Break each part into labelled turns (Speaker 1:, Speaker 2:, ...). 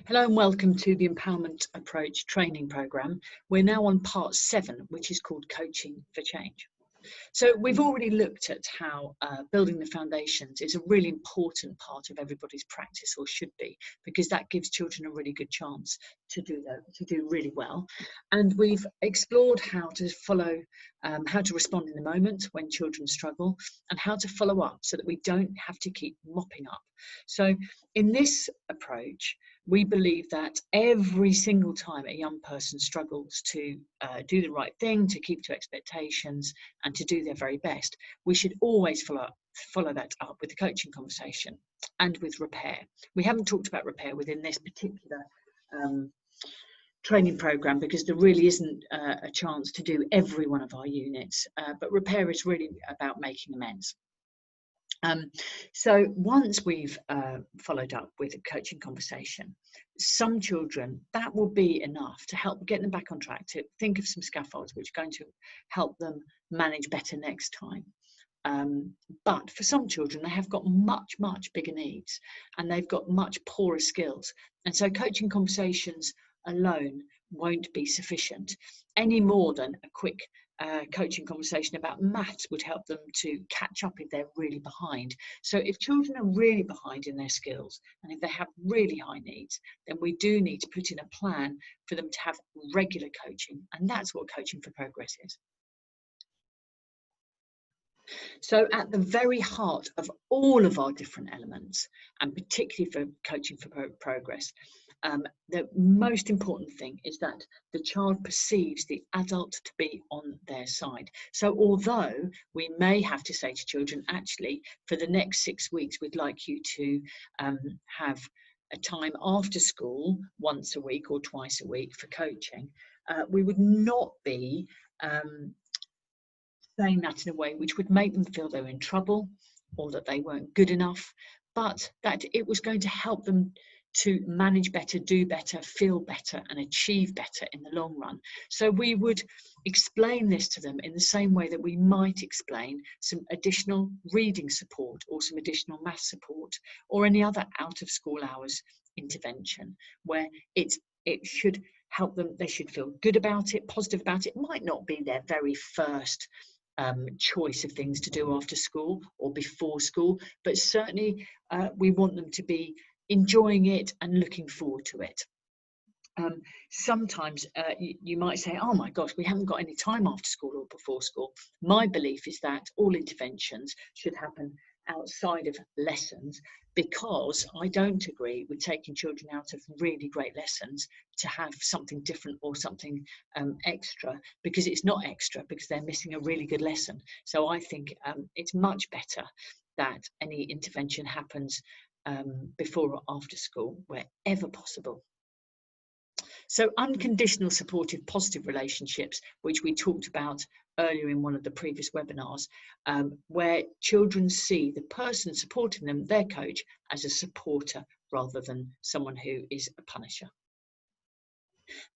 Speaker 1: Hello and welcome to the Empowerment Approach training programme. We're now on part 7, which is called Coaching for Change. So we've already looked at how building the foundations is a really important part of everybody's practice, or should be, because that gives children a really good chance to do really well. And we've explored how to follow, how to respond in the moment when children struggle, and how to follow up so that we don't have to keep mopping up. So in this approach, we believe that every single time a young person struggles to do the right thing, to keep to expectations, and to do their very best, we should always follow that up with a coaching conversation and with repair. We haven't talked about repair within this particular training program because there really isn't a chance to do every one of our units, but repair is really about making amends. So once we've followed up with a coaching conversation, some children, that will be enough to help get them back on track, to think of some scaffolds which are going to help them manage better next time. But for some children, they have got much bigger needs, and they've got much poorer skills. And so coaching conversations alone won't be sufficient, any more than a quick coaching conversation about maths would help them to catch up if they're really behind. So if children are really behind in their skills, and if they have really high needs, then we do need to put in a plan for them to have regular coaching, and that's what Coaching for Progress is. So at the very heart of all of our different elements, and particularly for Coaching for Progress, the most important thing is that the child perceives the adult to be on their side. So although we may have to say to children, actually, for the next 6 weeks, we'd like you to have a time after school once a week or twice a week for coaching, we would not be saying that in a way which would make them feel they were in trouble or that they weren't good enough, but that it was going to help them to manage better, do better, feel better, and achieve better in the long run. So we would explain this to them in the same way that we might explain some additional reading support or some additional math support or any other out of school hours intervention, where it should help them, they should feel good about it, positive about it. It might not be their very first choice of things to do after school or before school, but certainly we want them to be enjoying it and looking forward to it. Sometimes you might say, oh my gosh, we haven't got any time after school or before school. My belief is that all interventions should happen outside of lessons, because I don't agree with taking children out of really great lessons to have something different or something extra, because it's not extra, because they're missing a really good lesson. So I think it's much better that any intervention happens before or after school, wherever possible. So unconditional, supportive, positive relationships, which we talked about earlier in one of the previous webinars, where children see the person supporting them, their coach, as a supporter rather than someone who is a punisher.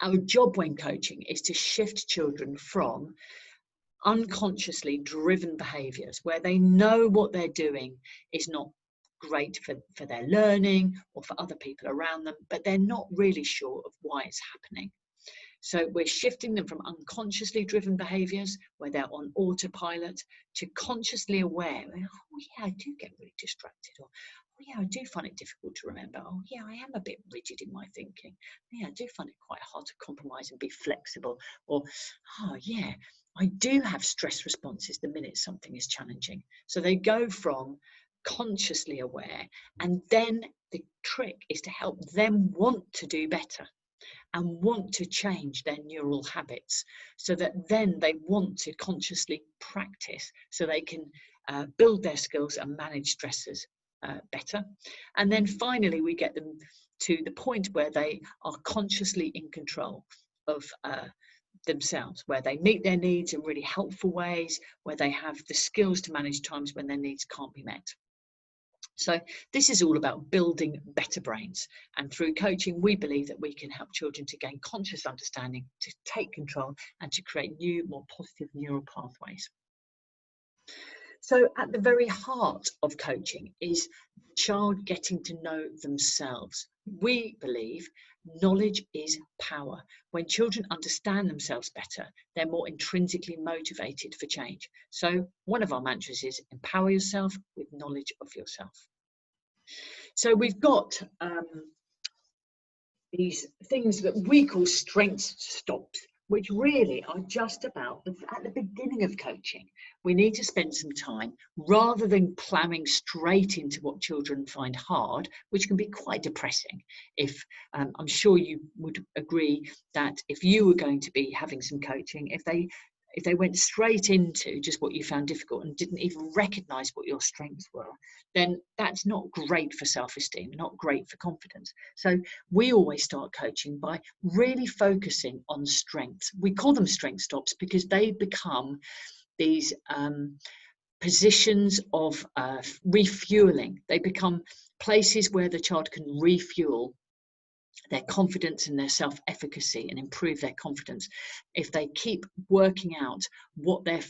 Speaker 1: Our job when coaching is to shift children from unconsciously driven behaviours, where they know what they're doing is not great for their learning or for other people around them, but they're not really sure of why it's happening. So we're shifting them from unconsciously driven behaviours, where they're on autopilot, to consciously aware, oh yeah, I do get really distracted, or oh yeah, I do find it difficult to remember, oh yeah, I am a bit rigid in my thinking, yeah, I do find it quite hard to compromise and be flexible, or oh yeah, I do have stress responses the minute something is challenging. So they go from consciously aware, and then the trick is to help them want to do better and want to change their neural habits, so that then they want to consciously practice so they can build their skills and manage stresses better. And then finally we get them to the point where they are consciously in control of themselves, where they meet their needs in really helpful ways, where they have the skills to manage times when their needs can't be met. So this is all about building better brains, and through coaching we believe that we can help children to gain conscious understanding, to take control, and to create new, more positive neural pathways. So at the very heart of coaching is child getting to know themselves We believe knowledge is power. When children understand themselves better, they're more intrinsically motivated for change. So one of our mantras is empower yourself with knowledge of yourself. So we've got these things that we call strength stops, which really are just about at the beginning of coaching. We need to spend some time rather than ploughing straight into what children find hard, which can be quite depressing. If I'm sure you would agree that if you were going to be having some coaching, if they went straight into just what you found difficult and didn't even recognize what your strengths were, then that's not great for self-esteem, not great for confidence. So we always start coaching by really focusing on strengths. We call them strength stops because they become these positions of refueling. They become places where the child can refuel their confidence and their self-efficacy and improve their confidence. If they keep working out what their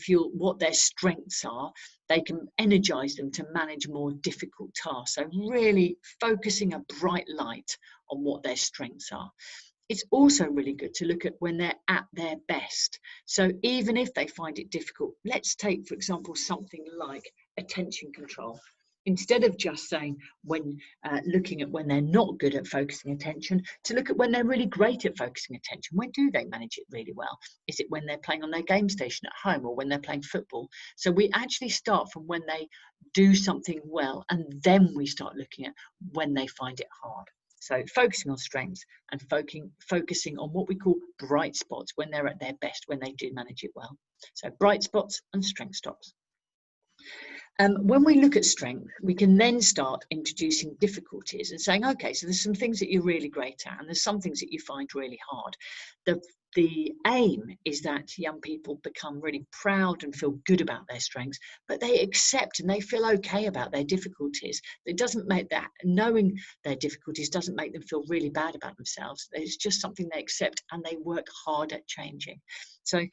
Speaker 1: strengths are, they can energize them to manage more difficult tasks. So really focusing a bright light on what their strengths are. It's also really good to look at when they're at their best. So even if they find it difficult, let's take, for example, something like attention control. Instead of just saying looking at when they're not good at focusing attention, to look at when they're really great at focusing attention. When do they manage it really well? Is it when they're playing on their game station at home or when they're playing football? So we actually start from when they do something well, and then we start looking at when they find it hard. So focusing on strengths and focusing on what we call bright spots when they're at their best, when they do manage it well. So bright spots and strength stops. When we look at strength, we can then start introducing difficulties and saying, okay, so there's some things that you're really great at and there's some things that you find really hard. The aim is that young people become really proud and feel good about their strengths, but they accept and they feel okay about their difficulties. It doesn't make that, knowing their difficulties doesn't make them feel really bad about themselves. It's just something they accept and they work hard at changing. So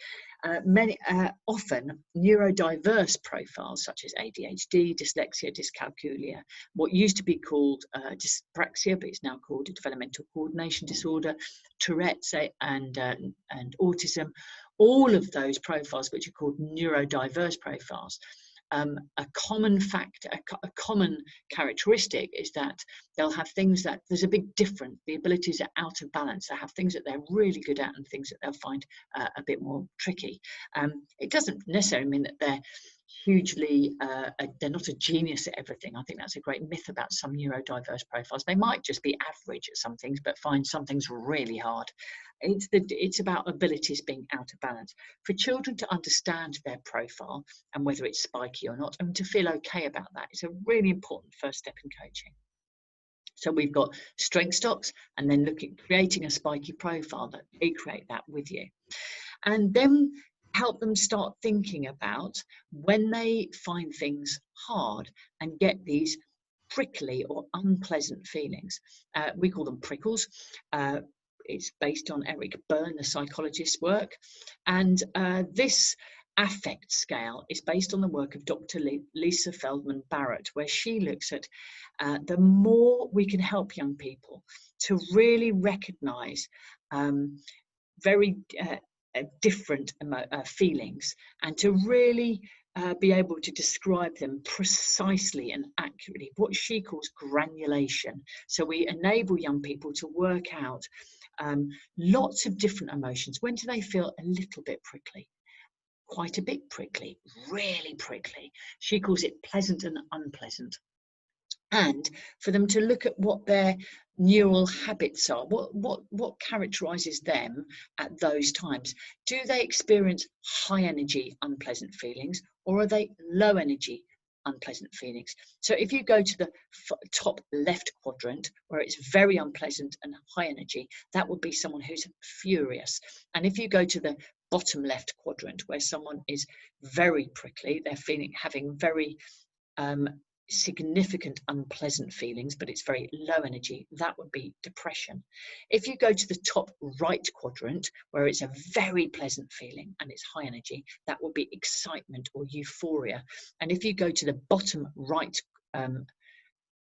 Speaker 1: often neurodiverse profiles such as ADHD, dyslexia, dyscalculia, what used to be called dyspraxia, but it's now called a developmental coordination disorder, Tourette's and autism, all of those profiles which are called neurodiverse profiles. A common factor, a common characteristic is that they'll have things that there's a big difference. The abilities are out of balance. They have things that they're really good at and things that they'll find a bit more tricky. It doesn't necessarily mean that they're hugely, they're not a genius at everything. I think that's a great myth about some neurodiverse profiles. They might just be average at some things, but find some things really hard. It's about abilities being out of balance. For children to understand their profile and whether it's spiky or not, and to feel okay about that, is a really important first step in coaching. So we've got strength stops, and then creating a spiky profile that they create that with you. And then help them start thinking about when they find things hard and get these prickly or unpleasant feelings. We call them prickles. It's based on Eric Berne, the psychologist's work. And this affect scale is based on the work of Dr. Lisa Feldman Barrett, where she looks at the more we can help young people to really recognize very different feelings and to really be able to describe them precisely and accurately, what she calls granulation. So we enable young people to work out lots of different emotions. When do they feel a little bit prickly? Quite a bit prickly, really prickly. She calls it pleasant and unpleasant. And for them to look at what their neural habits are, what characterizes them at those times. Do they experience high energy unpleasant feelings, or are they low energy unpleasant feelings? So if you go to the top left quadrant, where it's very unpleasant and high energy, that would be someone who's furious. And if you go to the bottom left quadrant, where someone is very prickly, they're having very significant unpleasant feelings, but it's very low energy, that would be depression. If you go to the top right quadrant, where it's a very pleasant feeling and it's high energy, that would be excitement or euphoria. And if you go to the bottom right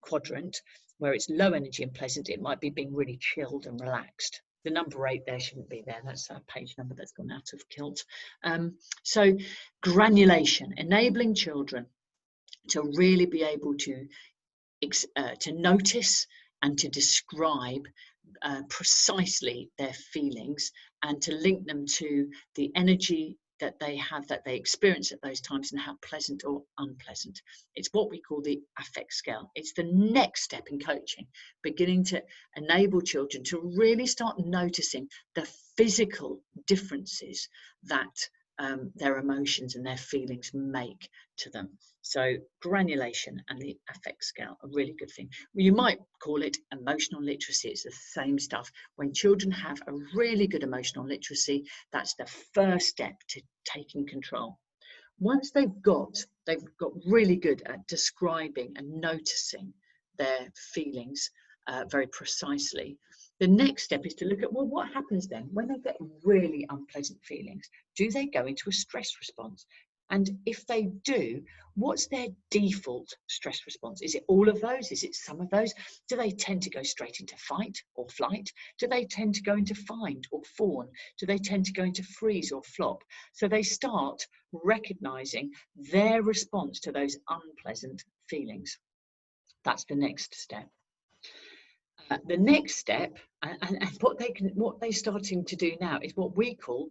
Speaker 1: quadrant, Where it's low energy and pleasant, it might be being really chilled and relaxed. The number 8 there shouldn't be there. That's a page number that's gone out of kilt. So granulation, enabling children to really be able to notice and to describe precisely their feelings, and to link them to the energy that they have, that they experience at those times, and how pleasant or unpleasant. It's what we call the affect scale. It's the next step in coaching, beginning to enable children to really start noticing the physical differences that their emotions and their feelings make to them. So granulation and the affect scale, a really good thing. You might call it emotional literacy. It's the same stuff. When children have a really good emotional literacy, that's the first step to taking control. Once they've got really good at describing and noticing their feelings very precisely, the next step is to look at, well, what happens then when they get really unpleasant feelings? Do they go into a stress response? And if they do, what's their default stress response? Is it all of those? Is it some of those? Do they tend to go straight into fight or flight? Do they tend to go into find or fawn? Do they tend to go into freeze or flop? So they start recognizing their response to those unpleasant feelings. That's the next step. The next step, and what they're starting to do now, is what we call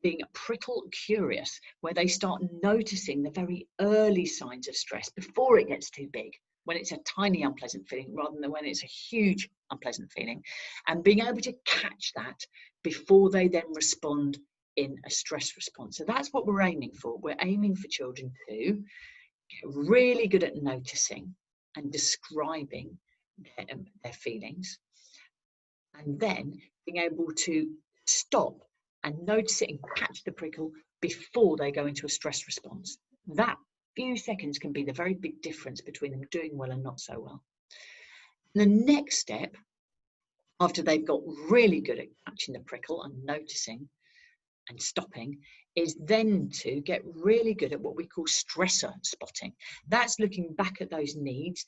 Speaker 1: being prickle curious, where they start noticing the very early signs of stress before it gets too big, when it's a tiny unpleasant feeling rather than when it's a huge unpleasant feeling, and being able to catch that before they then respond in a stress response. So that's what we're aiming for. We're aiming for children to get really good at noticing and describing their feelings, and then being able to stop and notice it and catch the prickle before they go into a stress response. That few seconds can be the very big difference between them doing well and not so well. The next step, after they've got really good at catching the prickle and noticing and stopping, is then to get really good at what we call stressor spotting. That's looking back at those needs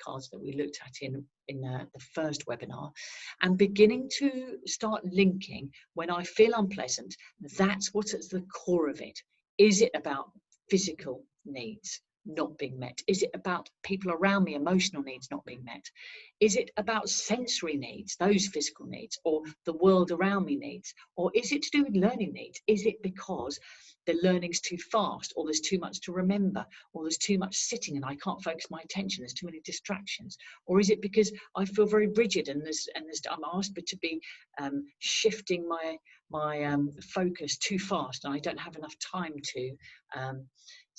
Speaker 1: cards that we looked at in the first webinar, and beginning to start linking, when I feel unpleasant, that's what's at the core of it. Is it about physical needs not being met? Is it about people around me, emotional needs not being met? Is it about sensory needs, those physical needs, or the world around me needs? Or is it to do with learning needs? Is it because the learning's too fast, or there's too much to remember, or there's too much sitting and I can't focus my attention, there's too many distractions? Or is it because I feel very rigid and I'm asked to be shifting my focus too fast, and I don't have enough time to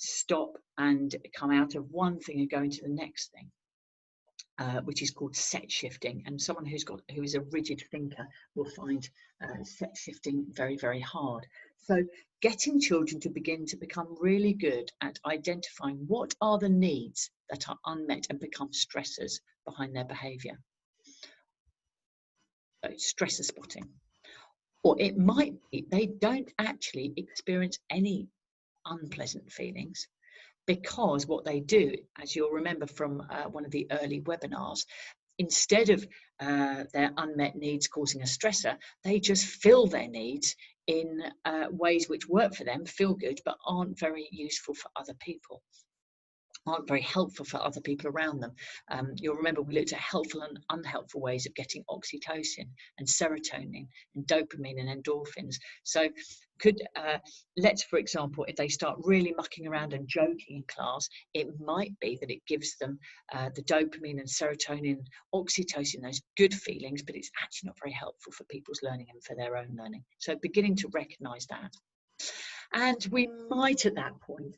Speaker 1: stop and come out of one thing and go into the next thing, which is called set shifting. And someone who is a rigid thinker will find set shifting very, very hard. So getting children to begin to become really good at identifying what are the needs that are unmet and become stressors behind their behavior. So stressor spotting. Or it might be they don't actually experience any unpleasant feelings, because what they do, as you'll remember from one of the early webinars, instead of their unmet needs causing a stressor, they just fill their needs in ways which work for them, feel good, but aren't very useful for other people, aren't very helpful for other people around them. You'll remember we looked at helpful and unhelpful ways of getting oxytocin and serotonin and dopamine and endorphins. So let's, for example, if they start really mucking around and joking in class, it might be that it gives them the dopamine and serotonin, oxytocin, those good feelings, but it's actually not very helpful for people's learning and for their own learning. So beginning to recognize that. And we might at that point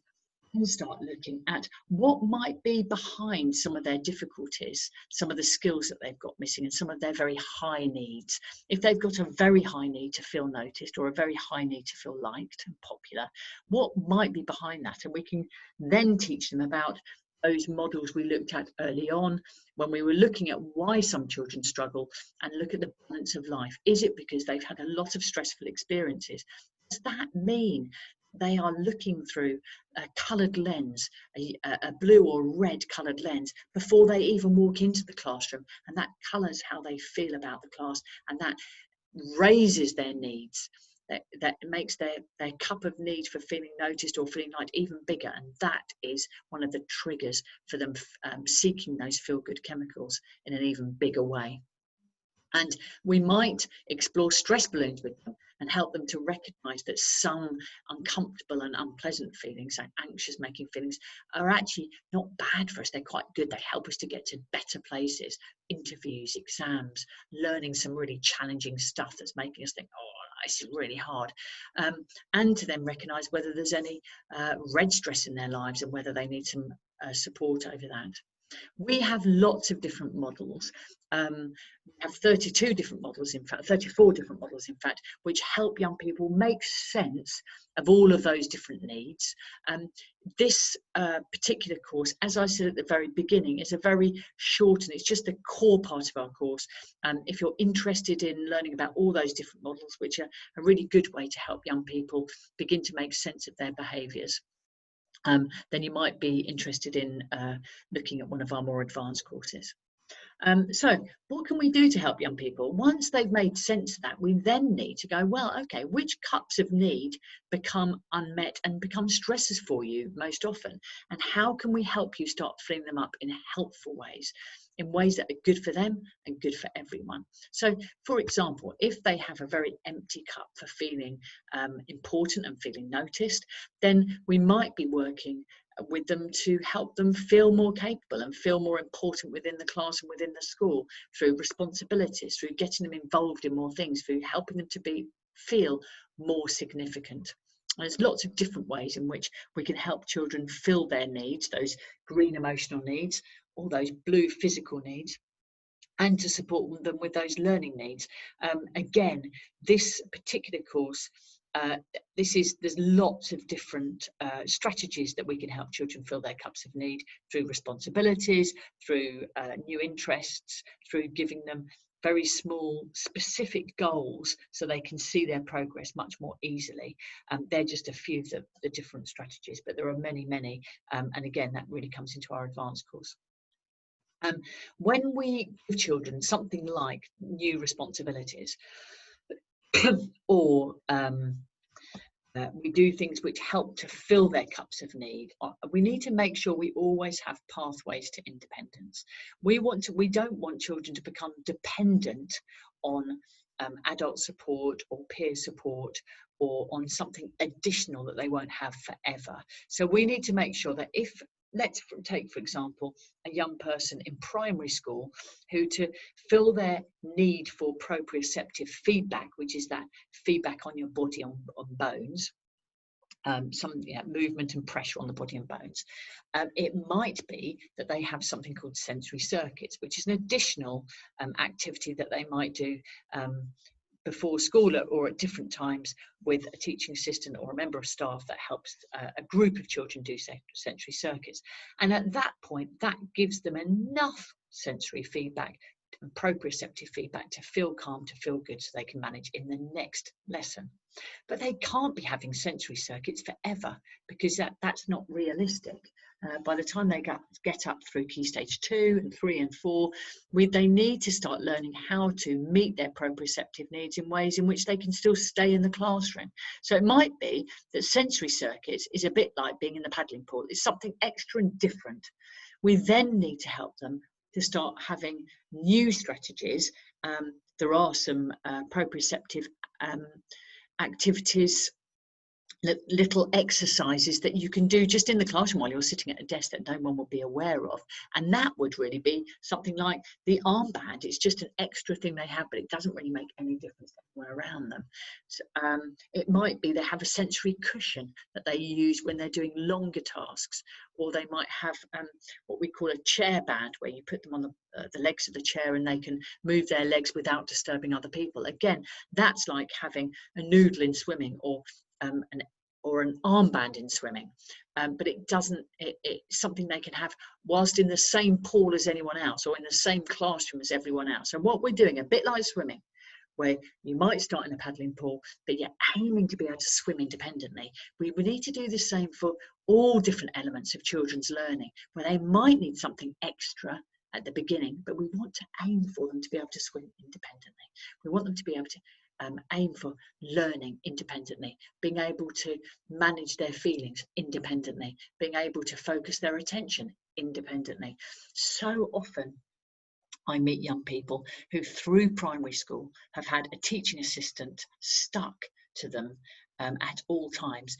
Speaker 1: start looking at what might be behind some of their difficulties, some of the skills that they've got missing, and some of their very high needs. If they've got a very high need to feel noticed, or a very high need to feel liked and popular, what might be behind that? And we can then teach them about those models we looked at early on when we were looking at why some children struggle, and look at the balance of life. Is it because they've had a lot of stressful experiences? Does that mean they are looking through a coloured lens, a blue or red coloured lens, before they even walk into the classroom, and that colours how they feel about the class, and that raises their needs. That makes their cup of need for feeling noticed or feeling liked even bigger, and that is one of the triggers for them seeking those feel-good chemicals in an even bigger way. And we might explore stress balloons with them and help them to recognise that some uncomfortable and unpleasant feelings, like anxious making feelings, are actually not bad for us. They're quite good. They help us to get to better places, interviews, exams, learning some really challenging stuff that's making us think, oh, this is really hard. And to then recognise whether there's any red stress in their lives and whether they need some support over that. We have lots of different models. We have 32 different models, in fact, 34 different models, in fact, which help young people make sense of all of those different needs. This particular course, as I said at the very beginning, is a very short, and it's just the core part of our course. If you're interested in learning about all those different models, which are a really good way to help young people begin to make sense of their behaviours, then you might be interested in looking at one of our more advanced courses. So what can we do to help young people? Once they've made sense of that, we then need to go, well, okay, which cups of need become unmet and become stressors for you most often? And how can we help you start filling them up in helpful ways, in ways that are good for them and good for everyone? So, for example, if they have a very empty cup for feeling important and feeling noticed, then we might be working with them to help them feel more capable and feel more important within the class and within the school, through responsibilities, through getting them involved in more things, through helping them to feel more significant. There's lots of different ways in which we can help children fill their needs, those green emotional needs, or those blue physical needs, and to support them with those learning needs. Again, this particular course, there's lots of different strategies that we can help children fill their cups of need, through responsibilities, through new interests, through giving them very small specific goals so they can see their progress much more easily. They're just a few of the different strategies, but there are many, and again, that really comes into our advanced course. When we give children something like new responsibilities, or we do things which help to fill their cups of need, we need to make sure we always have pathways to independence. We don't want children to become dependent on adult support or peer support, or on something additional that they won't have forever. So we need to make sure that let's take, for example, a young person in primary school who, to fill their need for proprioceptive feedback, which is that feedback on your body on bones, movement and pressure on the body and bones. It might be that they have something called sensory circuits, which is an additional activity that they might do before school or at different times with a teaching assistant or a member of staff that helps a group of children do sensory circuits. And at that point, that gives them enough sensory feedback and proprioceptive feedback to feel calm, to feel good, so they can manage in the next lesson. But they can't be having sensory circuits forever, because that's not realistic. By the time they get up through Key Stage 2 and 3 and 4, they need to start learning how to meet their proprioceptive needs in ways in which they can still stay in the classroom. So it might be that sensory circuits is a bit like being in the paddling pool. It's something extra and different. We then need to help them to start having new strategies. There are some proprioceptive activities, little exercises that you can do just in the classroom while you're sitting at a desk that no one will be aware of. And that would really be something like the armband. It's just an extra thing they have, but it doesn't really make any difference anywhere around them. So, it might be they have a sensory cushion that they use when they're doing longer tasks, or they might have what we call a chair band, where you put them on the legs of the chair and they can move their legs without disturbing other people. Again, that's like having a noodle in swimming, or an armband in swimming, but it's something they can have whilst in the same pool as anyone else, or in the same classroom as everyone else. And what we're doing, a bit like swimming, where you might start in a paddling pool, but you're aiming to be able to swim independently. We need to do the same for all different elements of children's learning, where they might need something extra at the beginning, but we want to aim for them to be able to swim independently. We want them to be able to aim for learning independently, being able to manage their feelings independently, being able to focus their attention independently. So often I meet young people who through primary school have had a teaching assistant stuck to them at all times.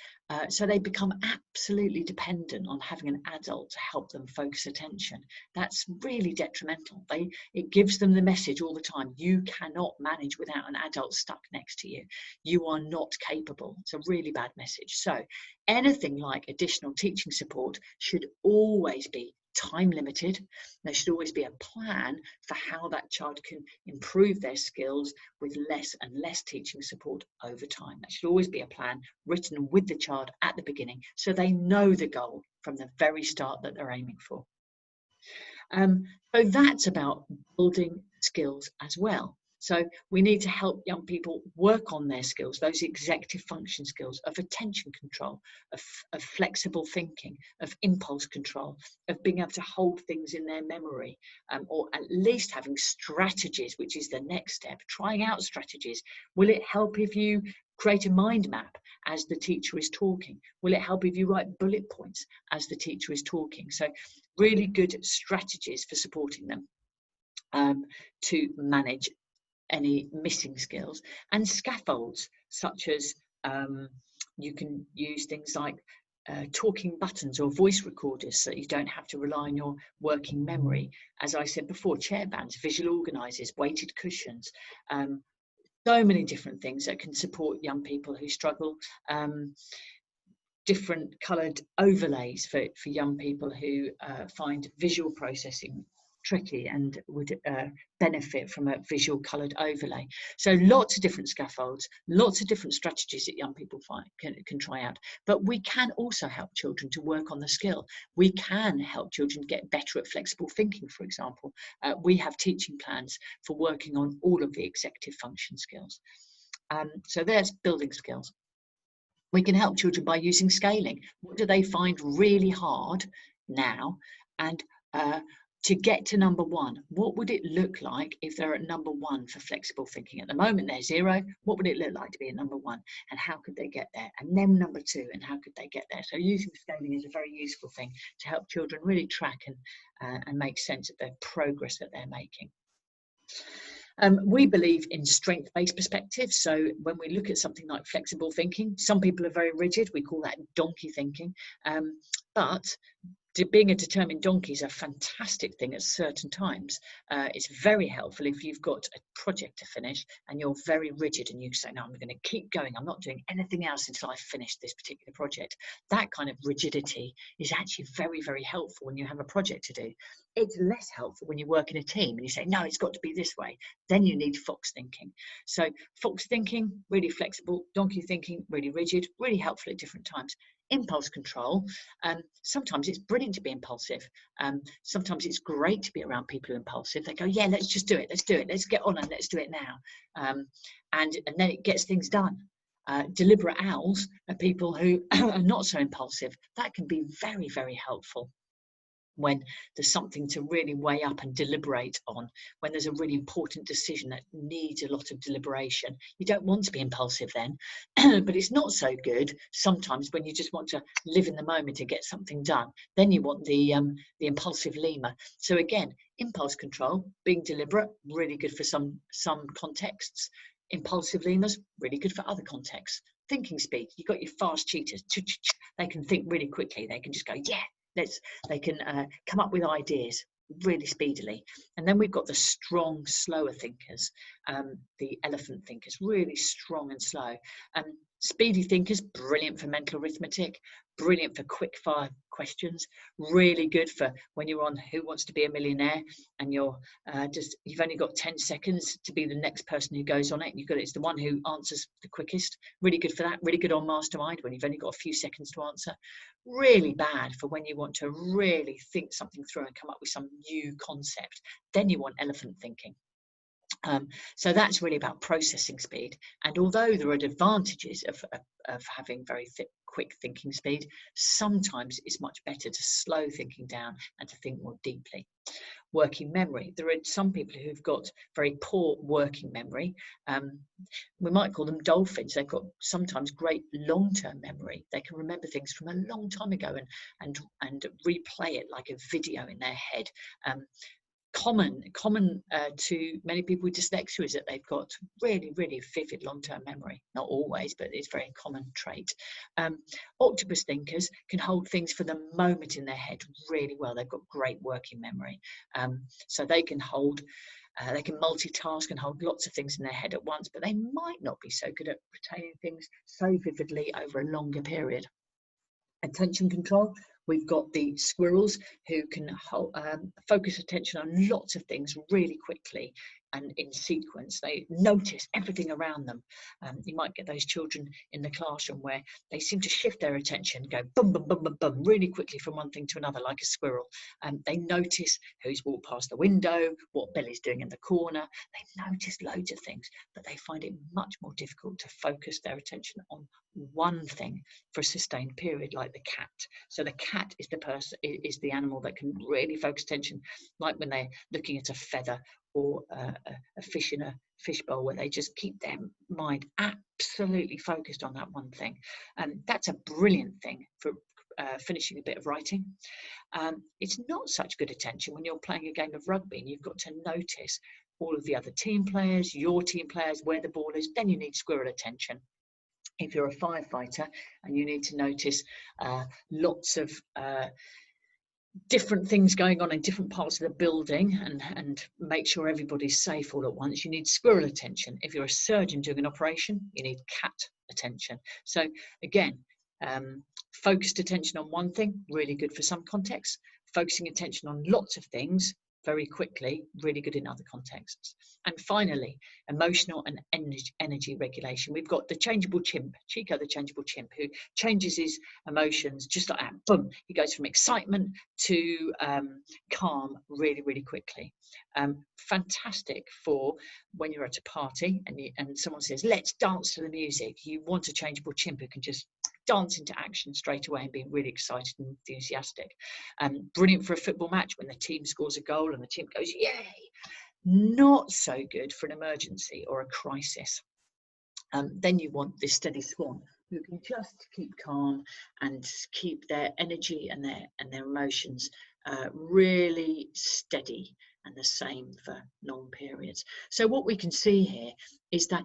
Speaker 1: So they become absolutely dependent on having an adult to help them focus attention. That's really detrimental. It gives them the message all the time: you cannot manage without an adult stuck next to you. You are not capable. It's a really bad message. So anything like additional teaching support should always be time limited. There should always be a plan for how that child can improve their skills with less and less teaching support over time. There should always be a plan written with the child at the beginning, so they know the goal from the very start that they're aiming for. So that's about building skills as well. So we need to help young people work on their skills, those executive function skills of attention control, of flexible thinking, of impulse control, of being able to hold things in their memory, or at least having strategies, which is the next step, trying out strategies. Will it help if you create a mind map as the teacher is talking? Will it help if you write bullet points as the teacher is talking? So really good strategies for supporting them to manage any missing skills, and scaffolds such as you can use things like talking buttons or voice recorders, so you don't have to rely on your working memory. As I said before, chair bands, visual organisers, weighted cushions, so many different things that can support young people who struggle. Different coloured overlays for young people who find visual processing tricky and would benefit from a visual coloured overlay. So lots of different scaffolds, lots of different strategies that young people can try out. But we can also help children to work on the skill. We can help children get better at flexible thinking, for example. We have teaching plans for working on all of the executive function skills. So there's building skills. We can help children by using scaling. What do they find really hard now? And to get to number one, what would it look like if they're at number one for flexible thinking? At the moment, they're 0. What would it look like to be at number one? And how could they get there? And then number 2, and how could they get there? So using scaling is a very useful thing to help children really track and make sense of their progress that they're making. We believe in strength-based perspectives. So when we look at something like flexible thinking, some people are very rigid. We call that donkey thinking. But being a determined donkey is a fantastic thing at certain times. It's very helpful if you've got a project to finish and you're very rigid and you say, no, I'm going to keep going. I'm not doing anything else until I finish this particular project. That kind of rigidity is actually very, very helpful when you have a project to do. It's less helpful when you work in a team and you say, no, it's got to be this way. Then you need fox thinking. So fox thinking, really flexible, donkey thinking, really rigid, really helpful at different times. Impulse control, sometimes it's brilliant to be impulsive. Sometimes it's great to be around people who are impulsive. They go, yeah, let's just do it, let's get on and let's do it now. And then it gets things done. Deliberate owls are people who are not so impulsive. That can be very, very helpful when there's something to really weigh up and deliberate on, when there's a really important decision that needs a lot of deliberation. You don't want to be impulsive then, but it's not so good sometimes when you just want to live in the moment and get something done. Then you want the impulsive lemur. So again, impulse control, being deliberate, really good for some contexts. Impulsive lemurs, really good for other contexts. Thinking speed, you've got your fast cheaters, they can think really quickly. They can just go, yeah, they can come up with ideas really speedily. And then we've got the strong, slower thinkers, the elephant thinkers, really strong and slow. Speedy thinkers, brilliant for mental arithmetic, brilliant for quick fire questions, really good for when you're on Who Wants to Be a Millionaire and you've only got 10 seconds to be the next person who goes on it. It's the one who answers the quickest. Really good for that. Really good on Mastermind when you've only got a few seconds to answer. Really bad for when you want to really think something through and come up with some new concept. Then you want elephant thinking. So that's really about processing speed. And although there are advantages of having very quick thinking speed, sometimes it's much better to slow thinking down and to think more deeply. Working memory. There are some people who've got very poor working memory. We might call them dolphins. They've got sometimes great long-term memory. They can remember things from a long time ago and replay it like a video in their head. Common to many people with dyslexia is that they've got really vivid long-term memory. Not always, but it's a very common trait. Octopus thinkers can hold things for the moment in their head really well. They've got great working memory, so they can hold they can multitask and hold lots of things in their head at once, but they might not be so good at retaining things so vividly over a longer period. Attention control. We've got the squirrels who can focus attention on lots of things really quickly and in sequence. They notice everything around them. You might get those children in the classroom where they seem to shift their attention, go boom, boom, boom, boom, boom, really quickly from one thing to another like a squirrel. They notice who's walked past the window, what Billy's doing in the corner. They notice loads of things, but they find it much more difficult to focus their attention on one thing for a sustained period, like the cat. So the cat is the animal that can really focus attention, like when they're looking at a feather or a fish in a fishbowl, where they just keep their mind absolutely focused on that one thing. And that's a brilliant thing for finishing a bit of writing. It's not such good attention when you're playing a game of rugby and you've got to notice all of the other team players, your team players, where the ball is. Then you need squirrel attention. If you're a firefighter and you need to notice lots of different things going on in different parts of the building and make sure everybody's safe all at once, you need squirrel attention. If you're a surgeon doing an operation, you need cat attention. So again, focused attention on one thing, really good for some contexts. Focusing attention on lots of things very quickly, really good in other contexts. And finally, emotional and energy regulation. We've got the changeable chimp, Chico the changeable chimp, who changes his emotions just like that. Boom, he goes from excitement to calm really quickly. Fantastic for when you're at a party and someone says, let's dance to the music. You want a changeable chimp who can just dance into action straight away and be really excited and enthusiastic. Brilliant for a football match when the team scores a goal and the chimp goes, yay! Not so good for an emergency or a crisis. Then you want this steady swan who can just keep calm and keep their energy and their emotions really steady, and the same for long periods. So what we can see here is that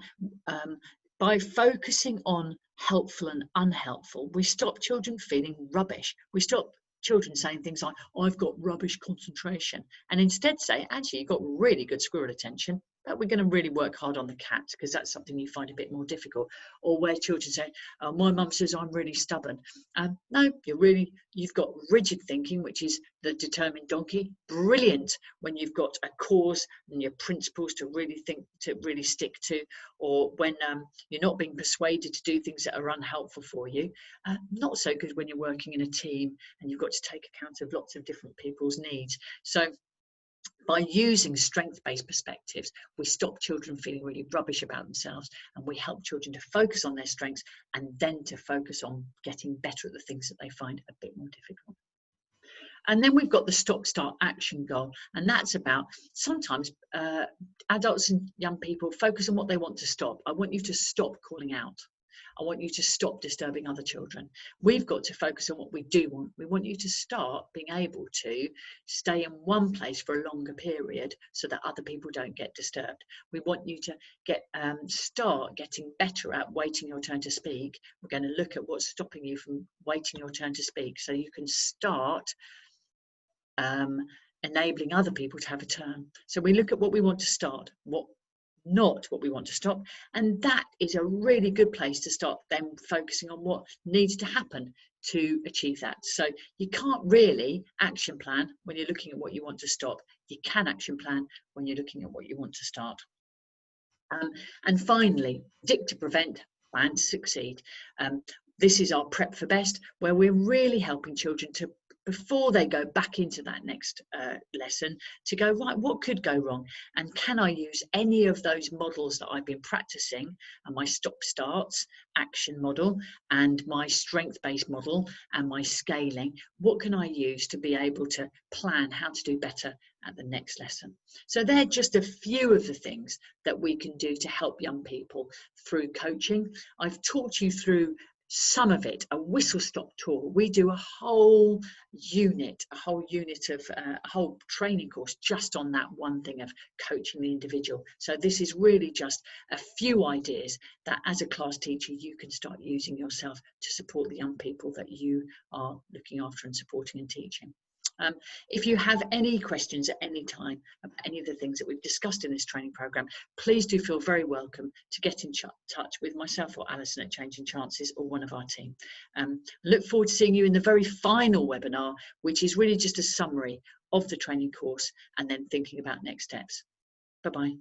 Speaker 1: by focusing on helpful and unhelpful, we stop children feeling rubbish. We stop children saying things like, oh, I've got rubbish concentration, and instead say, actually, you've got really good squirrel attention, but we're going to really work hard on the cat because that's something you find a bit more difficult. Or where children say, oh, my mum says I'm really stubborn. No, you've got rigid thinking, which is the determined donkey. Brilliant when you've got a cause and your principles to really think, to really stick to, or when you're not being persuaded to do things that are unhelpful for you. Not so good when you're working in a team and you've got to take account of lots of different people's needs. So by using strength-based perspectives, we stop children feeling really rubbish about themselves, and we help children to focus on their strengths and then to focus on getting better at the things that they find a bit more difficult. And then we've got the stop, start, action goal, and that's about sometimes adults and young people focus on what they want to stop. I want you to stop calling out. I want you to stop disturbing other children. We've got to focus on what we do want. We want you to start being able to stay in one place for a longer period so that other people don't get disturbed. We want you to start getting better at waiting your turn to speak. We're going to look at what's stopping you from waiting your turn to speak so you can start enabling other people to have a turn. So we look at what we want to start, not what we want to stop, and that is a really good place to start then focusing on what needs to happen to achieve that. So you can't really action plan when you're looking at what you want to stop. You can action plan when you're looking at what you want to start. And finally, predict to prevent, plan to succeed. This is our Prep for Best, where we're really helping children to before they go back into that next lesson, to go, right, what could go wrong? And can I use any of those models that I've been practicing, and my stop-starts action model and my strength-based model and my scaling? What can I use to be able to plan how to do better at the next lesson? So they're just a few of the things that we can do to help young people through coaching. I've talked you through some of it, a whistle-stop tour. We do a whole unit of a whole training course just on that one thing of coaching the individual. So this is really just a few ideas that as a class teacher you can start using yourself to support the young people that you are looking after and supporting and teaching. If you have any questions at any time about any of the things that we've discussed in this training program, please do feel very welcome to get in touch with myself or Alison at Changing Chances or one of our team. Look forward to seeing you in the very final webinar, which is really just a summary of the training course and then thinking about next steps. Bye-bye.